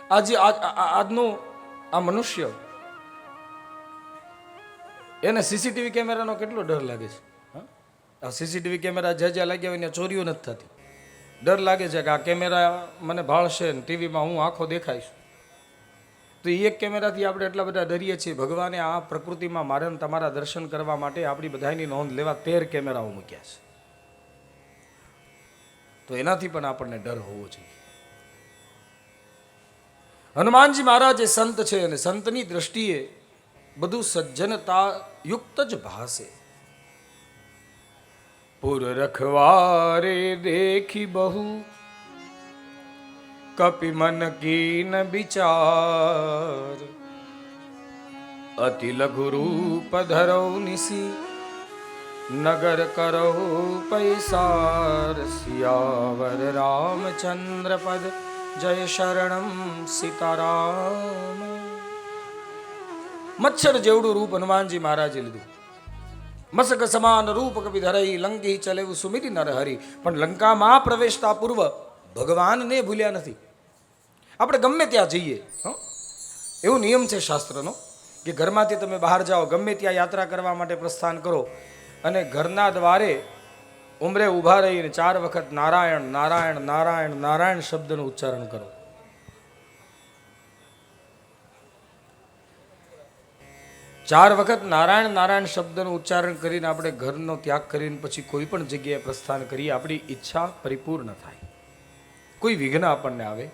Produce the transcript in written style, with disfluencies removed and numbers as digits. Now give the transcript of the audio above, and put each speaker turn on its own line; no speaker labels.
આજનો આ મનુષ્ય એને સીસીટીવી કેમેરાનો કેટલો ડર લાગે છે. આ સીસીટીવી કેમેરા જ્યાં લાગ્યા હોય ને ચોરીઓ નથી થતી. ડર લાગે છે કે આ કેમેરા મને ભાળશે ને ટીવીમાં હું આંખો દેખાઈશ. તો એક કેમેરાથી આપણે એટલા બધા ડરીએ છીએ. ભગવાને આ પ્રકૃતિમાં મારે તમારા દર્શન કરવા માટે આપણી બધાની નોંધ લેવા 13 કેમેરાઓ મૂક્યા છે. તો એનાથી પણ આપણને ડર હોવો જોઈએ. હનુમાનજી મહારાજ એ સંત છે અને સંતની દ્રષ્ટિએ બધું સજ્જનતા યુક્ત જ ભાસે. પુર રખવારે દેખી બહુ કપિ મન કીન વિચાર. અતિ લઘુ રૂપ ધરો નિસી નગર કરો પૈસાર. સિયાવર રામચંદ્ર પદ જય શરણમ સીતારામ. મચ્છર જેવડું રૂપ હનુમાનજી મહારાજે લીધું. મસક સમાન રૂપ કવિ ધરઈ લંકી ચલેવું સુમિરી નર હરી. પણ લંકામાં પ્રવેશતા પૂર્વ ભગવાનને ભૂલ્યા નથી. આપણે ગમે ત્યાં જઈએ, એવો નિયમ છે શાસ્ત્રનો કે ઘરમાંથી તમે બહાર જાઓ, ગમે ત્યાં યાત્રા કરવા માટે પ્રસ્થાન કરો અને ઘરના દ્વારે ઉંમરે ઊભા રહીને 4 વખત નારાયણ નારાયણ નારાયણ નારાયણ શબ્દનું ઉચ્ચારણ કરો. ચાર વખત નારાયણ નારાયણ શબ્દનું ઉચ્ચારણ કરીને આપણે ઘરનો ત્યાગ કરીને પછી કોઈ પણ જગ્યાએ પ્રસ્થાન કરીએ, આપણી ઈચ્છા પરિપૂર્ણ થાય, કોઈ વિઘ્ન આપણને આવે